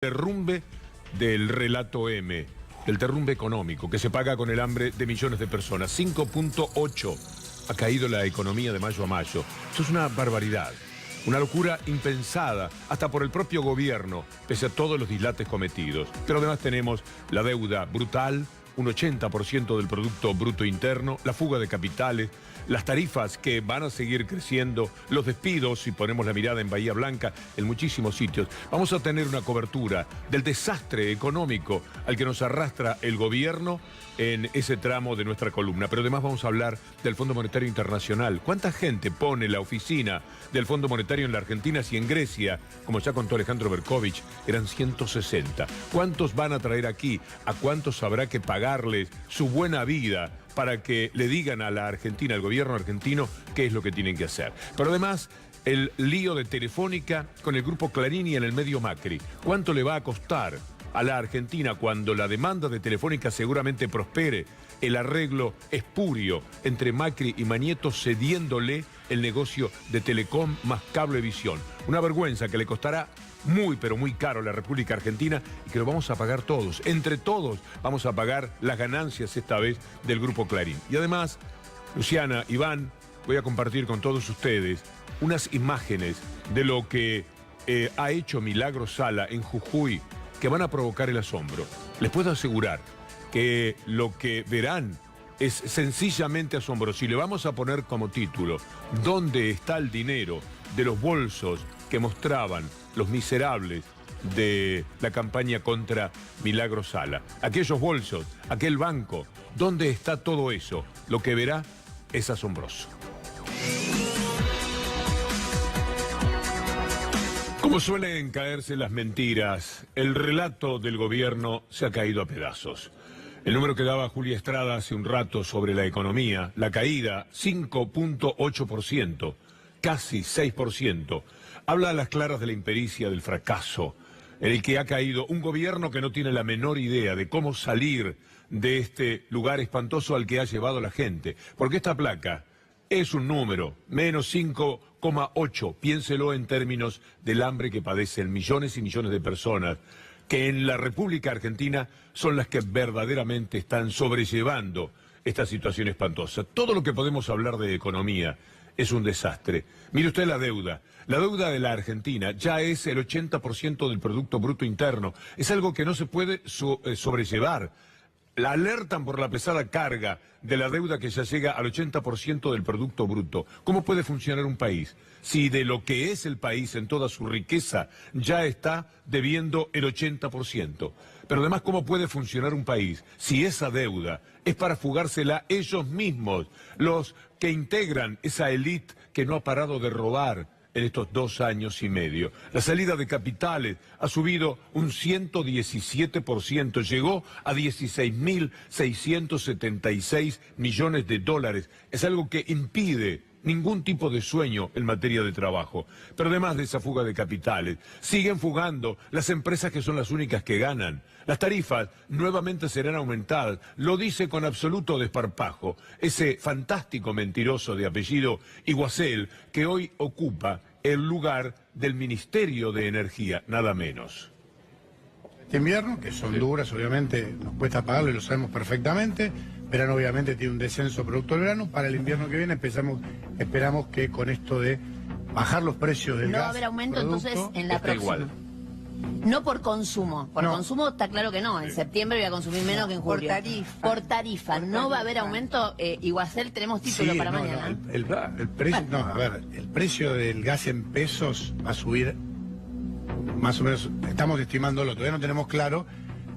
Derrumbe del relato M, el derrumbe económico que se paga con el hambre de millones de personas. 5.8 ha caído la economía de mayo a mayo. Esto es una barbaridad, una locura impensada hasta por el propio gobierno, pese a todos los dislates cometidos. Pero además tenemos la deuda brutal, un 80% del Producto Bruto Interno, la fuga de capitales, las tarifas que van a seguir creciendo, los despidos, si ponemos la mirada en Bahía Blanca, en muchísimos sitios. Vamos a tener una cobertura del desastre económico al que nos arrastra el gobierno en ese tramo de nuestra columna. Pero además vamos a hablar del Fondo Monetario Internacional. ¿Cuánta gente pone la oficina del Fondo Monetario en la Argentina si en Grecia, como ya contó Alejandro Berkovich, eran 160? ¿Cuántos van a traer aquí? ¿A cuántos habrá que pagarles su buena vida para que le digan a la Argentina, al gobierno argentino, qué es lo que tienen que hacer? Pero además, el lío de Telefónica con el grupo Clarín y en el medio Macri. ¿Cuánto le va a costar a la Argentina cuando la demanda de Telefónica seguramente prospere? El arreglo espurio entre Macri y Mañeto cediéndole el negocio de Telecom más Cablevisión. Una vergüenza que le costará muy, pero muy caro a la República Argentina y que lo vamos a pagar todos. Entre todos vamos a pagar las ganancias esta vez del Grupo Clarín. Y además, Luciana, Iván, voy a compartir con todos ustedes unas imágenes de lo que ha hecho Milagro Sala en Jujuy que van a provocar el asombro. Les puedo asegurar que lo que verán es sencillamente asombroso. Y le vamos a poner como título: ¿dónde está el dinero de los bolsos que mostraban los miserables de la campaña contra Milagro Sala? Aquellos bolsos, aquel banco, ¿dónde está todo eso? Lo que verá es asombroso. Como suelen caerse las mentiras, el relato del gobierno se ha caído a pedazos. El número que daba Julia Estrada hace un rato sobre la economía, la caída, 5.8%, casi 6%, habla a las claras de la impericia, del fracaso, en el que ha caído un gobierno que no tiene la menor idea de cómo salir de este lugar espantoso al que ha llevado la gente. Porque esta placa es un número, menos 5,8, piénselo en términos del hambre que padecen millones y millones de personas, que en la República Argentina son las que verdaderamente están sobrellevando esta situación espantosa. Todo lo que podemos hablar de economía es un desastre. Mire usted la deuda. La deuda de la Argentina ya es el 80% del Producto Bruto Interno. Es algo que no se puede sobrellevar. La alertan por la pesada carga de la deuda que ya llega al 80% del Producto Bruto. ¿Cómo puede funcionar un país si de lo que es el país en toda su riqueza ya está debiendo el 80%? Pero además, ¿cómo puede funcionar un país si esa deuda es para fugársela ellos mismos, los que integran esa élite que no ha parado de robar en estos 2 años y medio? La salida de capitales ha subido un 117%, llegó a 16.676 millones de dólares. Es algo que impide ningún tipo de sueño en materia de trabajo. Pero además de esa fuga de capitales, siguen fugando las empresas que son las únicas que ganan. Las tarifas nuevamente serán aumentadas, lo dice con absoluto desparpajo ese fantástico mentiroso de apellido Iguacel, que hoy ocupa el lugar del Ministerio de Energía, nada menos. Este invierno, que son duras, obviamente, nos cuesta pagarlo y lo sabemos perfectamente. Verano obviamente tiene un descenso producto del verano. Para el invierno que viene esperamos que con esto de bajar los precios del gas... No va a haber aumento entonces en la próxima. Igual. No por consumo. Por consumo está claro que no. En septiembre voy a consumir menos que en julio. Por tarifa. Por tarifa. No va a haber aumento. Iguacel, tenemos título para mañana. El precio, a ver, el precio del gas en pesos va a subir más o menos. Estamos estimándolo, todavía no tenemos claro,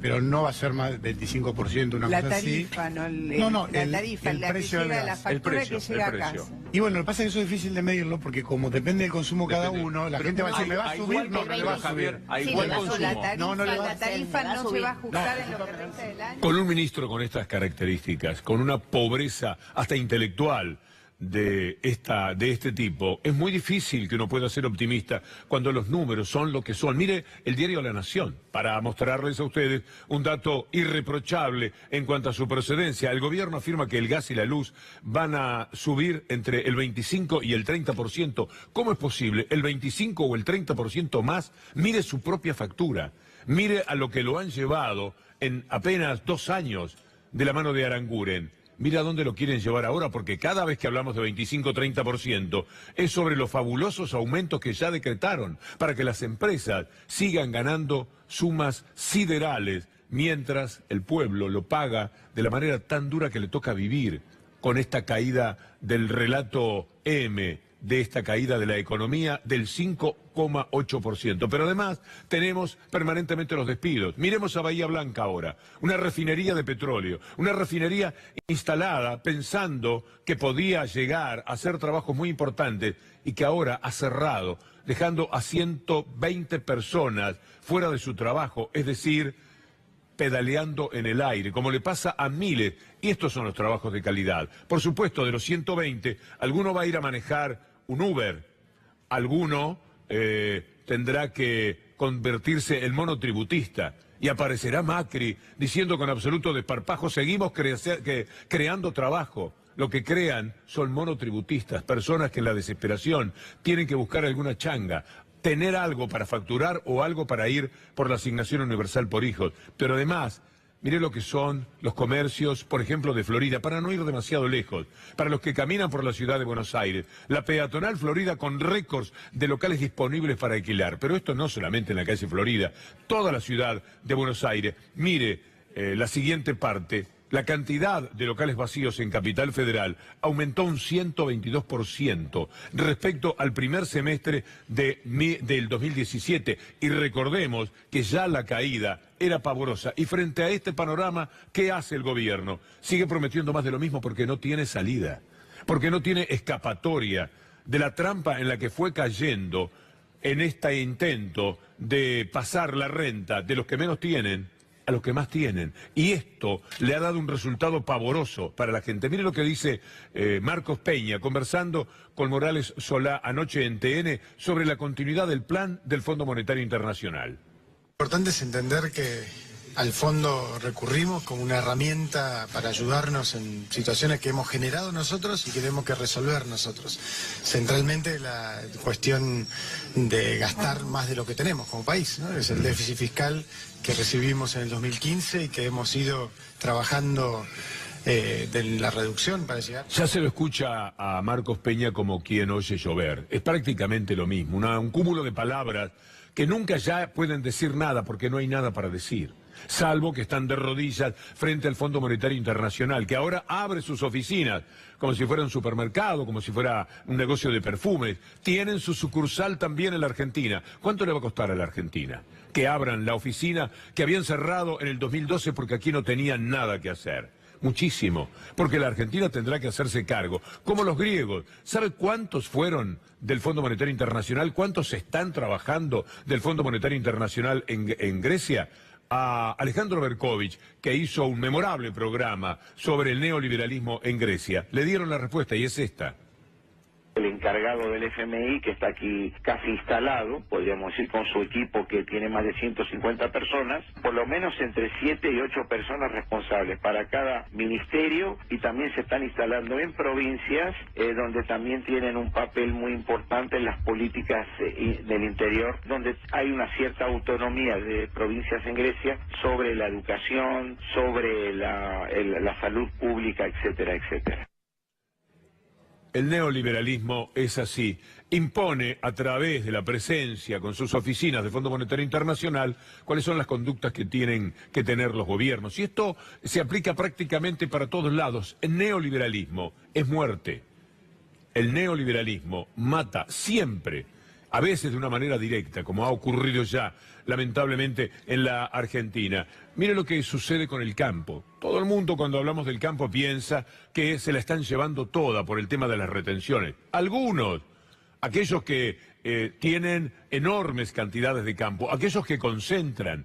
pero no va a ser más del 25%, una cosa así. La tarifa, el precio del gas. La factura que llega a casa. Y bueno, lo que pasa es que eso es difícil de medirlo porque como depende del consumo cada uno, la gente va a decir, ¿me va a subir? No, no le va a subir. La tarifa no se va a ajustar en lo que resta del año. Con un ministro con estas características, con una pobreza hasta intelectual de este tipo, es muy difícil que uno pueda ser optimista cuando los números son lo que son. Mire el diario La Nación, para mostrarles a ustedes un dato irreprochable en cuanto a su procedencia. El gobierno afirma que el gas y la luz van a subir entre el 25 y el 30%. ¿Cómo es posible? ¿El 25 o el 30% más? Mire su propia factura. Mire a lo que lo han llevado en apenas 2 años de la mano de Aranguren. Mira a dónde lo quieren llevar ahora, porque cada vez que hablamos de 25-30% es sobre los fabulosos aumentos que ya decretaron para que las empresas sigan ganando sumas siderales, mientras el pueblo lo paga de la manera tan dura que le toca vivir con esta caída del relato M, de esta caída de la economía del 5,8%. Pero además tenemos permanentemente los despidos. Miremos a Bahía Blanca ahora, una refinería de petróleo, una refinería instalada pensando que podía llegar a hacer trabajos muy importantes y que ahora ha cerrado, dejando a 120 personas fuera de su trabajo, es decir, pedaleando en el aire, como le pasa a miles. Y estos son los trabajos de calidad. Por supuesto, de los 120, alguno va a ir a manejar un Uber, alguno tendrá que convertirse en monotributista y aparecerá Macri diciendo con absoluto desparpajo, seguimos creando trabajo. Lo que crean son monotributistas, personas que en la desesperación tienen que buscar alguna changa, tener algo para facturar o algo para ir por la asignación universal por hijos. Pero además, mire lo que son los comercios, por ejemplo, de Florida, para no ir demasiado lejos, para los que caminan por la ciudad de Buenos Aires, la peatonal Florida con récords de locales disponibles para alquilar. Pero esto no solamente en la calle Florida, toda la ciudad de Buenos Aires. Mire la siguiente parte. La cantidad de locales vacíos en Capital Federal aumentó un 122% respecto al primer semestre del 2017. Y recordemos que ya la caída era pavorosa. Y frente a este panorama, ¿qué hace el gobierno? Sigue prometiendo más de lo mismo porque no tiene salida, porque no tiene escapatoria de la trampa en la que fue cayendo en este intento de pasar la renta de los que menos tienen a los que más tienen. Y esto le ha dado un resultado pavoroso para la gente. Mire lo que dice Marcos Peña, conversando con Morales Solá anoche en TN sobre la continuidad del plan del Fondo Monetario Internacional. Lo importante es entender que al fondo recurrimos como una herramienta para ayudarnos en situaciones que hemos generado nosotros y que tenemos que resolver nosotros. Centralmente la cuestión de gastar más de lo que tenemos como país, ¿no? Es el déficit fiscal que recibimos en el 2015 y que hemos ido trabajando de la reducción para llegar. Ya se lo escucha a Marcos Peña como quien oye llover. Es prácticamente lo mismo, un cúmulo de palabras que nunca ya pueden decir nada porque no hay nada para decir. Salvo que están de rodillas frente al Fondo Monetario Internacional, que ahora abre sus oficinas como si fuera un supermercado, como si fuera un negocio de perfumes. Tienen su sucursal también en la Argentina. ¿Cuánto le va a costar a la Argentina que abran la oficina que habían cerrado en el 2012 porque aquí no tenían nada que hacer? Muchísimo, porque la Argentina tendrá que hacerse cargo, como los griegos. ¿Sabe cuántos fueron del Fondo Monetario Internacional? ¿Cuántos están trabajando del Fondo Monetario Internacional en Grecia? A Alejandro Berkovich, que hizo un memorable programa sobre el neoliberalismo en Grecia. Le dieron la respuesta y es esta. El encargado del FMI, que está aquí casi instalado, podríamos decir con su equipo que tiene más de 150 personas, por lo menos entre 7 y 8 personas responsables para cada ministerio, y también se están instalando en provincias donde también tienen un papel muy importante en las políticas del interior, donde hay una cierta autonomía de provincias en Grecia sobre la educación, sobre la salud pública, etcétera, etcétera. El neoliberalismo es así, impone a través de la presencia con sus oficinas de Fondo Monetario Internacional cuáles son las conductas que tienen que tener los gobiernos. Y esto se aplica prácticamente para todos lados. El neoliberalismo es muerte. El neoliberalismo mata siempre, a veces de una manera directa, como ha ocurrido ya, lamentablemente, en la Argentina. Mire lo que sucede con el campo. Todo el mundo, cuando hablamos del campo, piensa que se la están llevando toda por el tema de las retenciones. Algunos, aquellos que tienen enormes cantidades de campo, aquellos que concentran.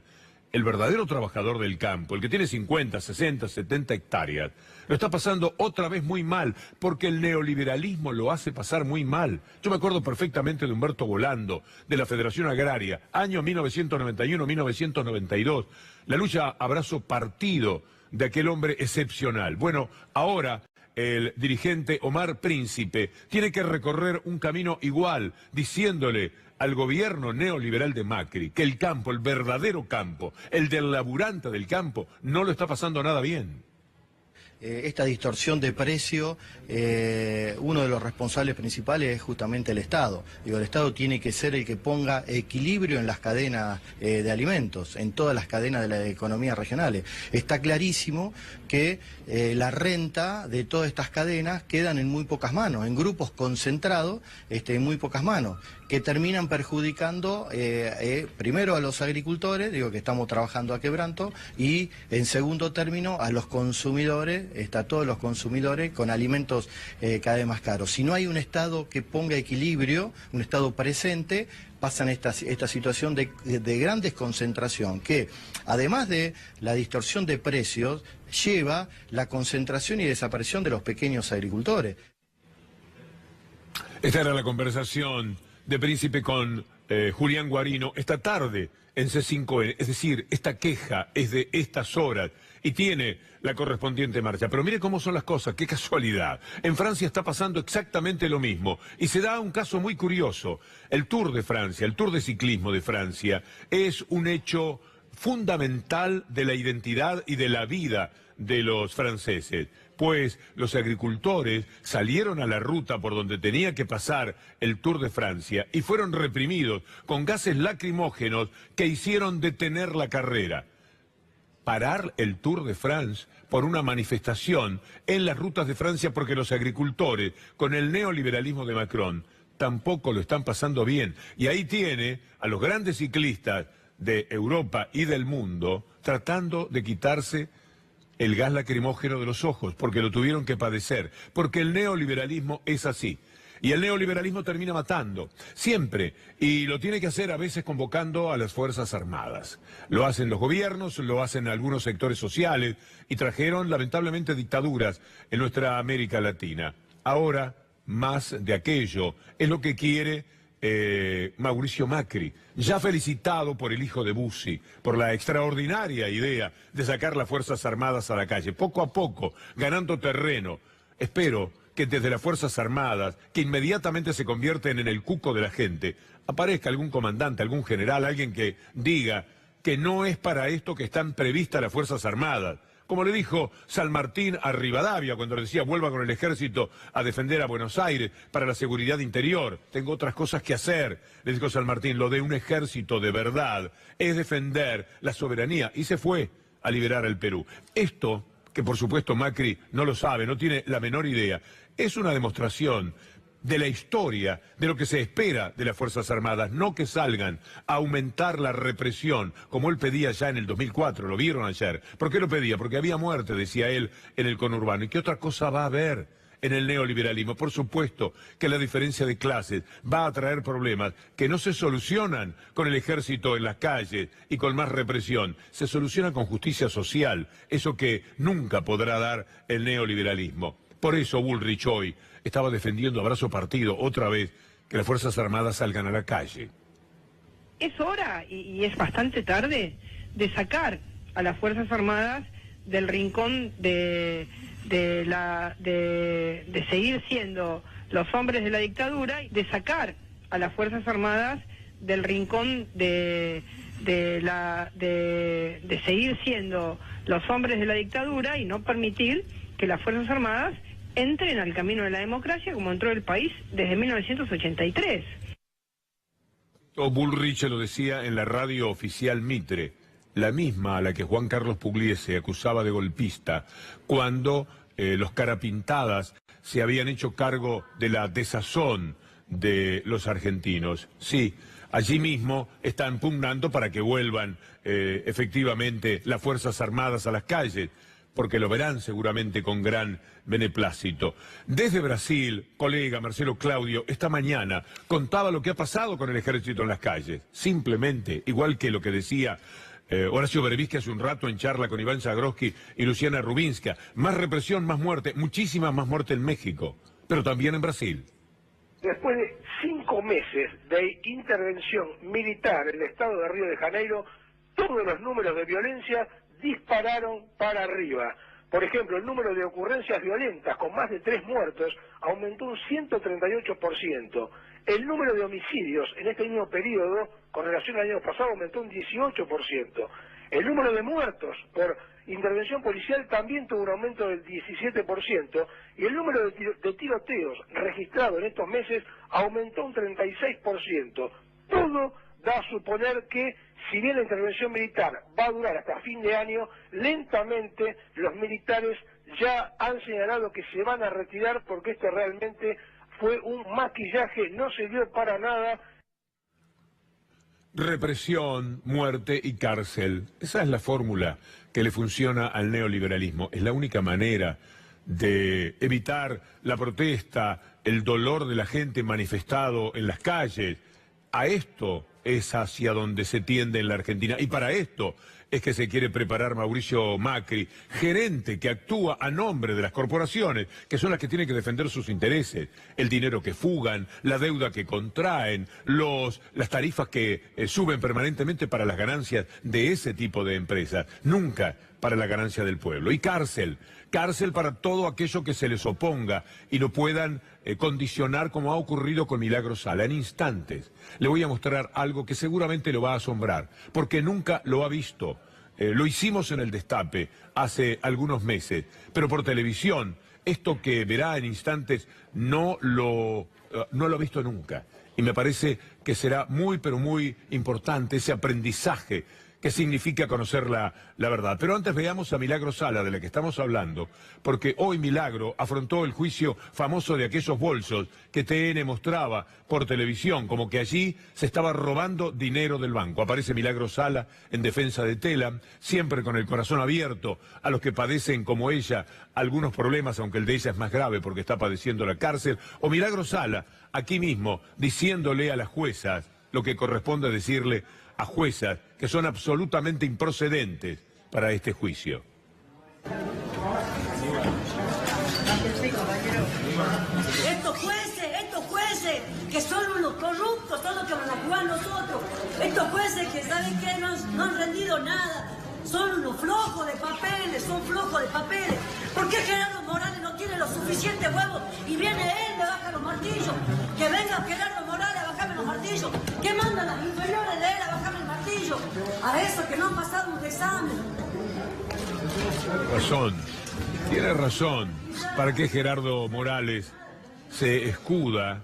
El verdadero trabajador del campo, el que tiene 50, 60, 70 hectáreas, lo está pasando otra vez muy mal, porque el neoliberalismo lo hace pasar muy mal. Yo me acuerdo perfectamente de Humberto Volando, de la Federación Agraria, año 1991-1992, la lucha abrazo partido de aquel hombre excepcional. Bueno, ahora el dirigente Omar Príncipe tiene que recorrer un camino igual, diciéndole al gobierno neoliberal de Macri que el campo, el verdadero campo, el del laburante del campo, no lo está pasando nada bien. Esta distorsión de precio, uno de los responsables principales es justamente el Estado. Digo, el Estado tiene que ser el que ponga equilibrio en las cadenas de alimentos, en todas las cadenas de la economía regionales. Está clarísimo que la renta de todas estas cadenas quedan en muy pocas manos, en grupos concentrados, en muy pocas manos, que terminan perjudicando primero a los agricultores, digo que estamos trabajando a quebranto, y en segundo término a los consumidores, todos los consumidores con alimentos cada vez más caros. Si no hay un Estado que ponga equilibrio, un Estado presente, pasan esta situación de gran desconcentración, que además de la distorsión de precios, lleva la concentración y desaparición de los pequeños agricultores. Esta era la conversación de Príncipe con Julián Guarino esta tarde en C5N, es decir, esta queja es de estas horas y tiene la correspondiente marcha. Pero mire cómo son las cosas, qué casualidad. En Francia está pasando exactamente lo mismo y se da un caso muy curioso. El Tour de Francia, el Tour de ciclismo de Francia es un hecho fundamental de la identidad y de la vida de los franceses, pues los agricultores salieron a la ruta por donde tenía que pasar el Tour de Francia y fueron reprimidos con gases lacrimógenos que hicieron detener la carrera. Parar el Tour de France por una manifestación en las rutas de Francia porque los agricultores, con el neoliberalismo de Macron, tampoco lo están pasando bien. Y ahí tiene a los grandes ciclistas de Europa y del mundo tratando de quitarse el gas lacrimógeno de los ojos, porque lo tuvieron que padecer, porque el neoliberalismo es así. Y el neoliberalismo termina matando, siempre, y lo tiene que hacer a veces convocando a las Fuerzas Armadas. Lo hacen los gobiernos, lo hacen algunos sectores sociales, y trajeron lamentablemente dictaduras en nuestra América Latina. Ahora, más de aquello, es lo que quiere Mauricio Macri, ya felicitado por el hijo de Bussi, por la extraordinaria idea de sacar las Fuerzas Armadas a la calle, poco a poco, ganando terreno. Espero que desde las Fuerzas Armadas, que inmediatamente se convierten en el cuco de la gente, aparezca algún comandante, algún general, alguien que diga que no es para esto que están previstas las Fuerzas Armadas. Como le dijo San Martín a Rivadavia cuando le decía vuelva con el ejército a defender a Buenos Aires para la seguridad interior. Tengo otras cosas que hacer, le dijo San Martín. Lo de un ejército de verdad es defender la soberanía. Y se fue a liberar al Perú. Esto, que por supuesto Macri no lo sabe, no tiene la menor idea, es una demostración de la historia, de lo que se espera de las Fuerzas Armadas, no que salgan a aumentar la represión, como él pedía ya en el 2004, lo vieron ayer. ¿Por qué lo pedía? Porque había muerte, decía él, en el conurbano. ¿Y qué otra cosa va a haber en el neoliberalismo? Por supuesto que la diferencia de clases va a traer problemas que no se solucionan con el ejército en las calles y con más represión, se solucionan con justicia social, eso que nunca podrá dar el neoliberalismo. Por eso Bullrich hoy estaba defendiendo a brazo partido otra vez que las Fuerzas Armadas salgan a la calle. Es hora, y es bastante tarde, de sacar a las Fuerzas Armadas del rincón de seguir siendo los hombres de la dictadura, de sacar a las Fuerzas Armadas del rincón de seguir siendo los hombres de la dictadura y no permitir que las Fuerzas Armadas entren al camino de la democracia como entró el país desde 1983. Bullrich lo decía en la radio oficial Mitre, la misma a la que Juan Carlos Pugliese acusaba de golpista cuando los carapintadas se habían hecho cargo de la desazón de los argentinos. Sí, allí mismo están pugnando para que vuelvan efectivamente las Fuerzas Armadas a las calles, porque lo verán seguramente con gran beneplácito. Desde Brasil, colega Marcelo Claudio, esta mañana contaba lo que ha pasado con el ejército en las calles. Simplemente, igual que lo que decía Horacio Berbisky hace un rato en charla con Iván Zagroski y Luciana Rubinska. Más represión, más muerte, muchísima más muerte en México, pero también en Brasil. Después de 5 meses de intervención militar en el estado de Río de Janeiro, todos los números de violencia dispararon para arriba. Por ejemplo, el número de ocurrencias violentas con más de 3 muertos aumentó un 138%. El número de homicidios en este mismo periodo, con relación al año pasado, aumentó un 18%. El número de muertos por intervención policial también tuvo un aumento del 17%, y el número de tiroteos registrados en estos meses aumentó un 36%. Todo da a suponer que, si bien la intervención militar va a durar hasta fin de año, lentamente los militares ya han señalado que se van a retirar, porque esto realmente fue un maquillaje, no sirvió para nada. Represión, muerte y cárcel. Esa es la fórmula que le funciona al neoliberalismo. Es la única manera de evitar la protesta, el dolor de la gente manifestado en las calles. A esto es hacia donde se tiende en la Argentina. Y para esto es que se quiere preparar Mauricio Macri, gerente que actúa a nombre de las corporaciones, que son las que tienen que defender sus intereses, el dinero que fugan, la deuda que contraen, las tarifas que suben permanentemente para las ganancias de ese tipo de empresas, nunca para la ganancia del pueblo. Y cárcel para todo aquello que se les oponga y lo puedan condicionar, como ha ocurrido con Milagro Sala. En instantes le voy a mostrar algo que seguramente lo va a asombrar, porque nunca lo ha visto. Lo hicimos en el Destape hace algunos meses, pero por televisión, esto que verá en instantes no lo ha visto nunca. Y me parece que será muy, pero muy importante ese aprendizaje que significa conocer la verdad. Pero antes veamos a Milagro Sala, de la que estamos hablando, porque hoy Milagro afrontó el juicio famoso de aquellos bolsos que TN mostraba por televisión, como que allí se estaba robando dinero del banco. Aparece Milagro Sala en defensa de Telam, siempre con el corazón abierto a los que padecen, como ella, algunos problemas, aunque el de ella es más grave porque está padeciendo la cárcel. O Milagro Sala, aquí mismo, diciéndole a las juezas lo que corresponde decirle a juezas que son absolutamente improcedentes para este juicio. Estos jueces que son unos corruptos, son los que van a jugar nosotros. Estos jueces que saben que no han rendido nada, son unos flojos de papeles, ¿Por qué Gerardo Morales no tiene los suficientes huevos y viene él, me baja los martillos? Que venga Gerardo Morales a bajarme los martillos. ¿Qué mandan las inferiores de él a bajarme el martillo? A esos que no han pasado un examen. Tiene razón. ¿Para qué Gerardo Morales se escuda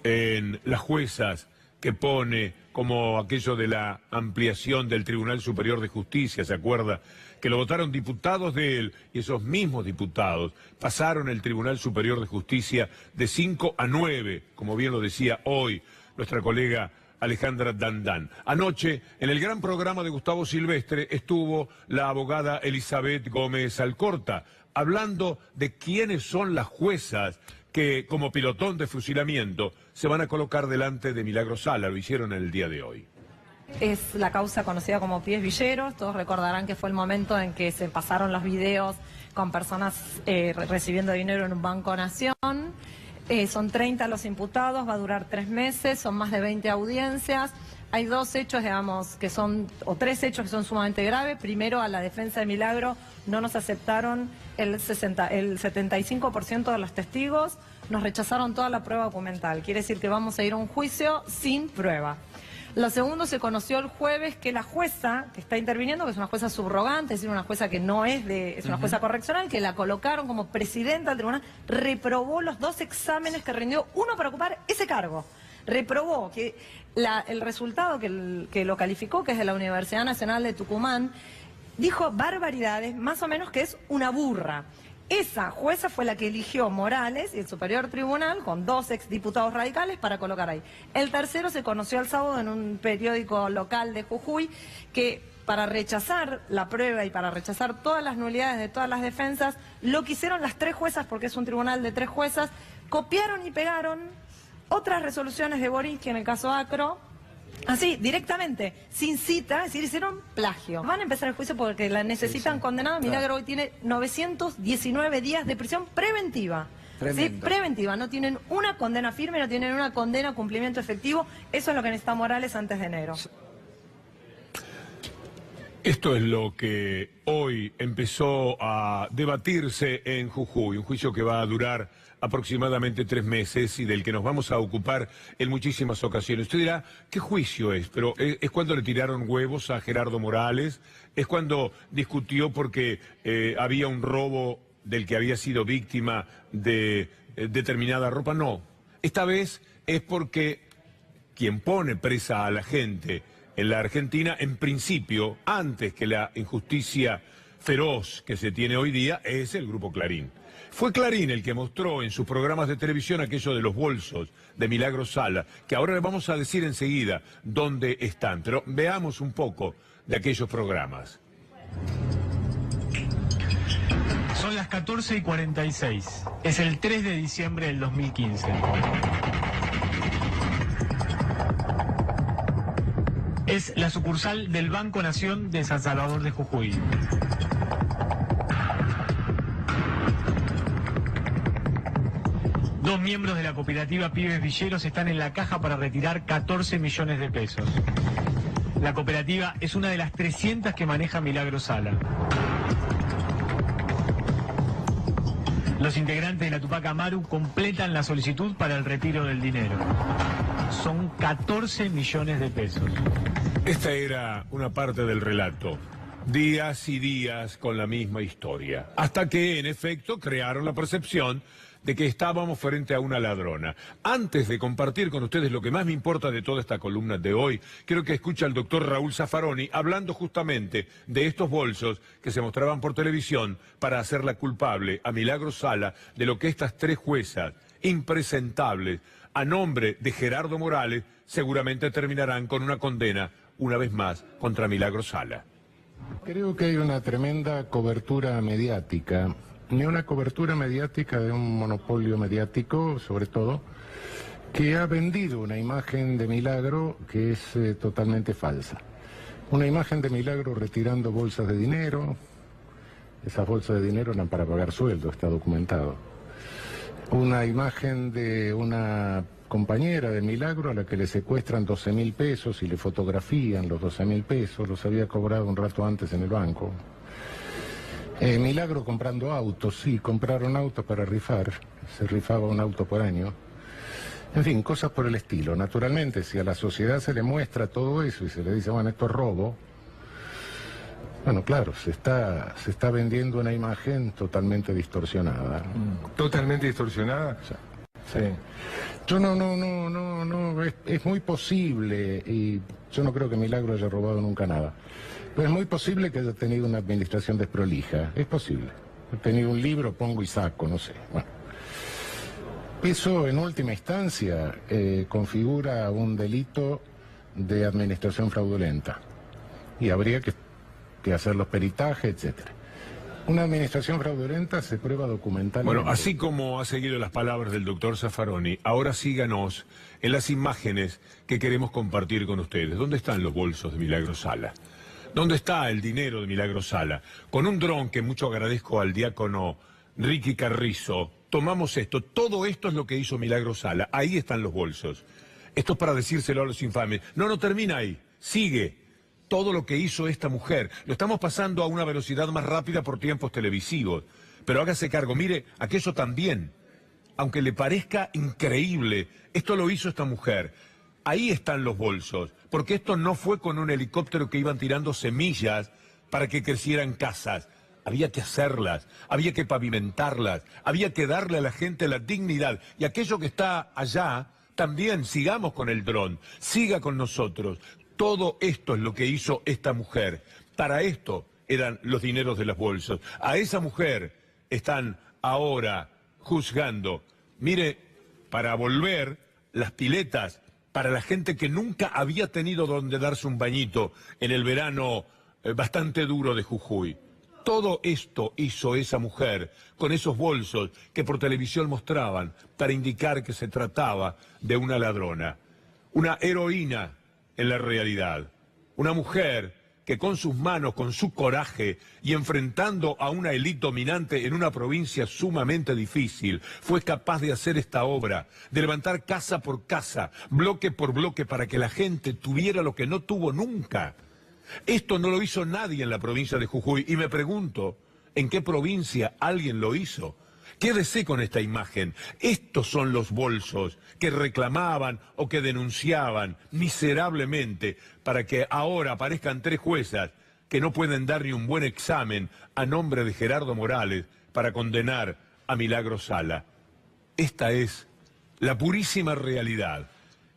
en las juezas que pone, como aquello de la ampliación del Tribunal Superior de Justicia, ¿se acuerda? Que lo votaron diputados de él, y esos mismos diputados pasaron el Tribunal Superior de Justicia de 5 a 9, como bien lo decía hoy nuestra colega Alejandra Dandán. Anoche, en el gran programa de Gustavo Silvestre, estuvo la abogada Elizabeth Gómez Alcorta, hablando de quiénes son las juezas que, como pilotón de fusilamiento, se van a colocar delante de Milagro Sala. Lo hicieron en el día de hoy. Es la causa conocida como Pies Villeros. Todos recordarán que fue el momento en que se pasaron los videos con personas recibiendo dinero en un Banco Nación. Son 30 los imputados, va a durar 3 meses, son más de 20 audiencias. Hay 2 hechos, digamos, que son, o 3 hechos que son sumamente graves. Primero, a la defensa de Milagro no nos aceptaron el 75% de los testigos, nos rechazaron toda la prueba documental. Quiere decir que vamos a ir a un juicio sin prueba. Lo segundo, se conoció el jueves que la jueza que está interviniendo, que es una jueza subrogante, es decir, una jueza que no es es una jueza correccional, que la colocaron como presidenta del tribunal, reprobó los 2 exámenes que rindió, uno para ocupar ese cargo. Reprobó que el resultado que lo calificó, que es de la Universidad Nacional de Tucumán, dijo barbaridades, más o menos que es una burra. Esa jueza fue la que eligió Morales y el Superior Tribunal con 2 exdiputados radicales para colocar ahí. El tercero se conoció el sábado en un periódico local de Jujuy, que para rechazar la prueba y para rechazar todas las nulidades de todas las defensas, lo que hicieron las 3 juezas, porque es un tribunal de 3 juezas, copiaron y pegaron otras resoluciones de Boric en el caso Acro, así, directamente, sin cita, es decir, hicieron plagio. Van a empezar el juicio porque la necesitan condenada. Milagro hoy tiene 919 días de prisión preventiva. ¿Sí? Preventiva, no tienen una condena firme, no tienen una condena cumplimiento efectivo. Eso es lo que necesita Morales antes de enero. Esto es lo que hoy empezó a debatirse en Jujuy, un juicio que va a durar aproximadamente 3 meses y del que nos vamos a ocupar en muchísimas ocasiones. Usted dirá, ¿qué juicio es? Pero es cuando le tiraron huevos a Gerardo Morales, es cuando discutió porque había un robo del que había sido víctima de determinada ropa. No, esta vez es porque quien pone presa a la gente en la Argentina, en principio, antes que la injusticia feroz que se tiene hoy día, es el Grupo Clarín. Fue Clarín el que mostró en sus programas de televisión aquello de los bolsos de Milagros Sala, que ahora le vamos a decir enseguida dónde están, pero veamos un poco de aquellos programas. Son las 14:46, es el 3 de diciembre del 2015. Es la sucursal del Banco Nación de San Salvador de Jujuy. Dos miembros de la cooperativa Pibes Villeros están en la caja para retirar 14 millones de pesos. La cooperativa es una de las 300 que maneja Milagros Sala. Los integrantes de la Tupac Amaru completan la solicitud para el retiro del dinero. Son 14 millones de pesos. Esta era una parte del relato. Días y días con la misma historia. Hasta que, en efecto, crearon la percepción de que estábamos frente a una ladrona. Antes de compartir con ustedes lo que más me importa de toda esta columna de hoy, quiero que escuche al doctor Raúl Zaffaroni hablando justamente de estos bolsos que se mostraban por televisión para hacerla culpable a Milagros Sala de lo que estas 3 juezas impresentables, a nombre de Gerardo Morales, seguramente terminarán con una condena, una vez más, contra Milagros Sala. Creo que hay una tremenda cobertura mediática, ni una cobertura mediática de un monopolio mediático, sobre todo, que ha vendido una imagen de Milagro que es totalmente falsa. Una imagen de Milagro retirando bolsas de dinero. Esas bolsas de dinero eran para pagar sueldo, está documentado. Una imagen de una compañera de Milagro a la que le secuestran 12.000 pesos y le fotografían los 12.000 pesos, los había cobrado un rato antes en el banco. Milagro comprando autos, sí, compraron autos para rifar, se rifaba un auto por año. En fin, cosas por el estilo. Naturalmente, si a la sociedad se le muestra todo eso y se le dice, bueno, esto es robo, bueno, claro, se está vendiendo una imagen totalmente distorsionada. ¿Totalmente distorsionada? Sí. Sí. Yo no, es muy posible, y yo no creo que Milagro haya robado nunca nada, pero es muy posible que haya tenido una administración desprolija, es posible. He tenido un libro, pongo y saco, no sé. Bueno. Eso en última instancia configura un delito de administración fraudulenta y habría que hacer los peritajes, etcétera. Una administración fraudulenta se prueba documentalmente. Bueno, así como ha seguido las palabras del doctor Zaffaroni, ahora síganos en las imágenes que queremos compartir con ustedes. ¿Dónde están los bolsos de Milagros Sala? ¿Dónde está el dinero de Milagros Sala? Con un dron que mucho agradezco al diácono Ricky Carrizo, tomamos esto. Todo esto es lo que hizo Milagros Sala. Ahí están los bolsos. Esto es para decírselo a los infames. No termina ahí. Sigue. Todo lo que hizo esta mujer. Lo estamos pasando a una velocidad más rápida por tiempos televisivos. Pero hágase cargo, mire, aquello también. Aunque le parezca increíble, esto lo hizo esta mujer. Ahí están los bolsos. Porque esto no fue con un helicóptero que iban tirando semillas para que crecieran casas. Había que hacerlas, había que pavimentarlas, había que darle a la gente la dignidad. Y aquello que está allá, también sigamos con el dron, siga con nosotros. Todo esto es lo que hizo esta mujer. Para esto eran los dineros de las bolsas. A esa mujer están ahora juzgando. Mire, para volver las piletas para la gente que nunca había tenido donde darse un bañito en el verano bastante duro de Jujuy. Todo esto hizo esa mujer con esos bolsos que por televisión mostraban para indicar que se trataba de una ladrona, una heroína en la realidad, una mujer que con sus manos, con su coraje y enfrentando a una élite dominante en una provincia sumamente difícil, fue capaz de hacer esta obra, de levantar casa por casa, bloque por bloque, para que la gente tuviera lo que no tuvo nunca. Esto no lo hizo nadie en la provincia de Jujuy y me pregunto, ¿en qué provincia alguien lo hizo? Quédese con esta imagen. Estos son los bolsos que reclamaban o que denunciaban miserablemente para que ahora aparezcan 3 juezas que no pueden dar ni un buen examen a nombre de Gerardo Morales para condenar a Milagros Sala. Esta es la purísima realidad.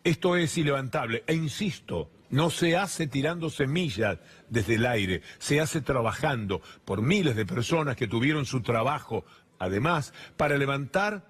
Esto es ilevantable. E insisto, no se hace tirando semillas desde el aire, se hace trabajando por miles de personas que tuvieron su trabajo, además, para levantar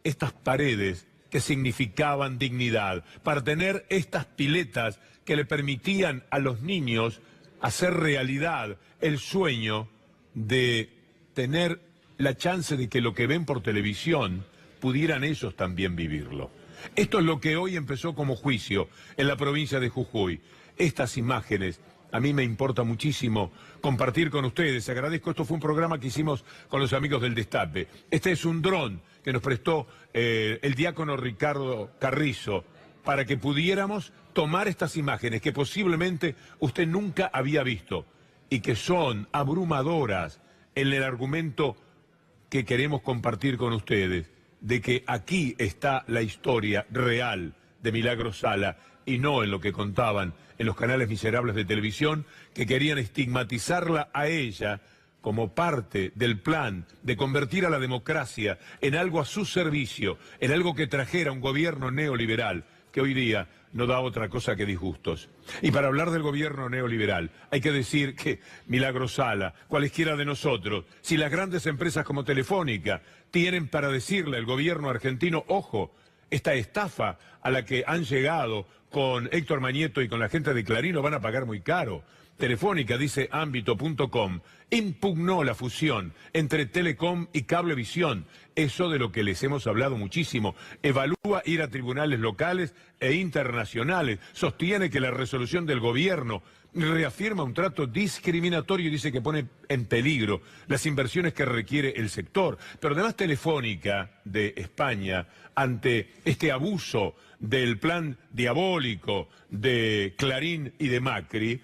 estas paredes que significaban dignidad, para tener estas piletas que le permitían a los niños hacer realidad el sueño de tener la chance de que lo que ven por televisión pudieran ellos también vivirlo. Esto es lo que hoy empezó como juicio en la provincia de Jujuy. Estas imágenes a mí me importa muchísimo compartir con ustedes. Agradezco, esto fue un programa que hicimos con los amigos del Destape. Este es un dron que nos prestó el diácono Ricardo Carrizo para que pudiéramos tomar estas imágenes que posiblemente usted nunca había visto y que son abrumadoras en el argumento que queremos compartir con ustedes, de que aquí está la historia real de Milagros Sala y no en lo que contaban en los canales miserables de televisión que querían estigmatizarla a ella como parte del plan de convertir a la democracia en algo a su servicio, en algo que trajera un gobierno neoliberal que hoy día no da otra cosa que disgustos. Y para hablar del gobierno neoliberal hay que decir que Milagros Sala, cualesquiera de nosotros, si las grandes empresas como Telefónica tienen para decirle al gobierno argentino, ojo, esta estafa a la que han llegado con Héctor Mañeto y con la gente de Clarín lo van a pagar muy caro. Telefónica, dice Ámbito.com, impugnó la fusión entre Telecom y Cablevisión. Eso de lo que les hemos hablado muchísimo. Evalúa ir a tribunales locales e internacionales. Sostiene que la resolución del gobierno reafirma un trato discriminatorio y dice que pone en peligro las inversiones que requiere el sector. Pero además Telefónica de España, ante este abuso del plan diabólico de Clarín y de Macri,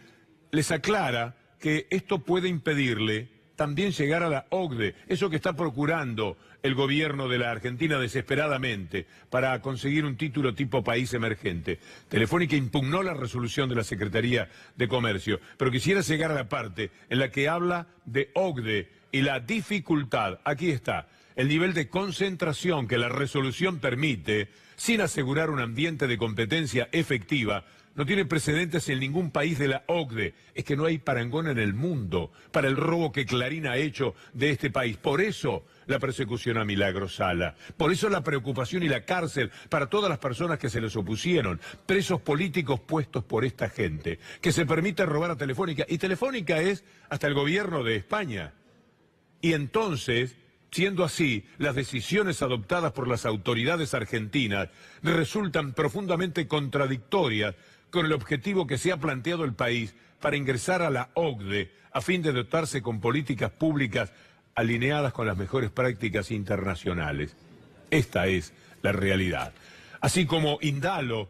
les aclara que esto puede impedirle también llegar a la OCDE, eso que está procurando el gobierno de la Argentina desesperadamente para conseguir un título tipo país emergente. Telefónica impugnó la resolución de la Secretaría de Comercio, pero quisiera llegar a la parte en la que habla de OCDE y la dificultad, aquí está, el nivel de concentración que la resolución permite sin asegurar un ambiente de competencia efectiva. No tiene precedentes en ningún país de la OCDE. Es que no hay parangón en el mundo para el robo que Clarín ha hecho de este país. Por eso la persecución a Milagros Sala. Por eso la preocupación y la cárcel para todas las personas que se les opusieron. Presos políticos puestos por esta gente. Que se permite robar a Telefónica. Y Telefónica es hasta el gobierno de España. Y entonces, siendo así, las decisiones adoptadas por las autoridades argentinas resultan profundamente contradictorias con el objetivo que se ha planteado el país para ingresar a la OCDE a fin de dotarse con políticas públicas alineadas con las mejores prácticas internacionales. Esta es la realidad. Así como Indalo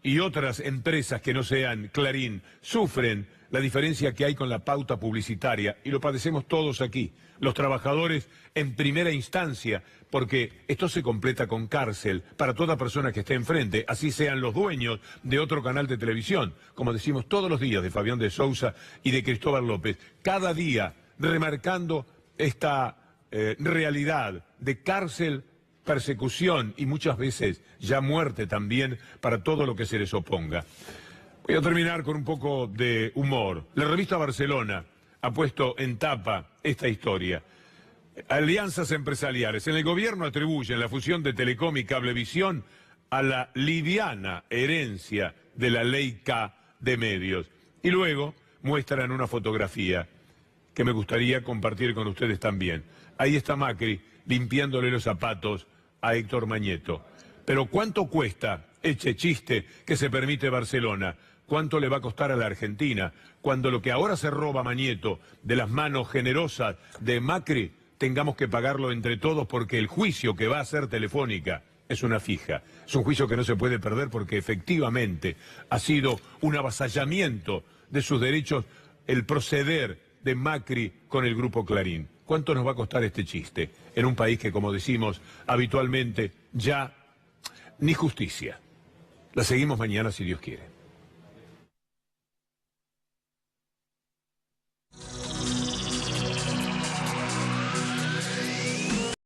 y otras empresas que no sean Clarín sufren la diferencia que hay con la pauta publicitaria, y lo padecemos todos aquí, los trabajadores en primera instancia, porque esto se completa con cárcel para toda persona que esté enfrente, así sean los dueños de otro canal de televisión, como decimos todos los días de Fabián de Sousa y de Cristóbal López, cada día remarcando esta realidad de cárcel, persecución y muchas veces ya muerte también para todo lo que se les oponga. Voy a terminar con un poco de humor. La revista Barcelona ha puesto en tapa esta historia. Alianzas empresariales. En el gobierno atribuyen la fusión de Telecom y Cablevisión a la liviana herencia de la ley K de medios. Y luego muestran una fotografía que me gustaría compartir con ustedes también. Ahí está Macri limpiándole los zapatos a Héctor Mañeto. Pero ¿cuánto cuesta este chiste que se permite Barcelona? ¿Cuánto le va a costar a la Argentina cuando lo que ahora se roba Mañeto de las manos generosas de Macri tengamos que pagarlo entre todos porque el juicio que va a hacer Telefónica es una fija? Es un juicio que no se puede perder porque efectivamente ha sido un avasallamiento de sus derechos el proceder de Macri con el Grupo Clarín. ¿Cuánto nos va a costar este chiste en un país que, como decimos habitualmente, ya ni justicia? La seguimos mañana si Dios quiere.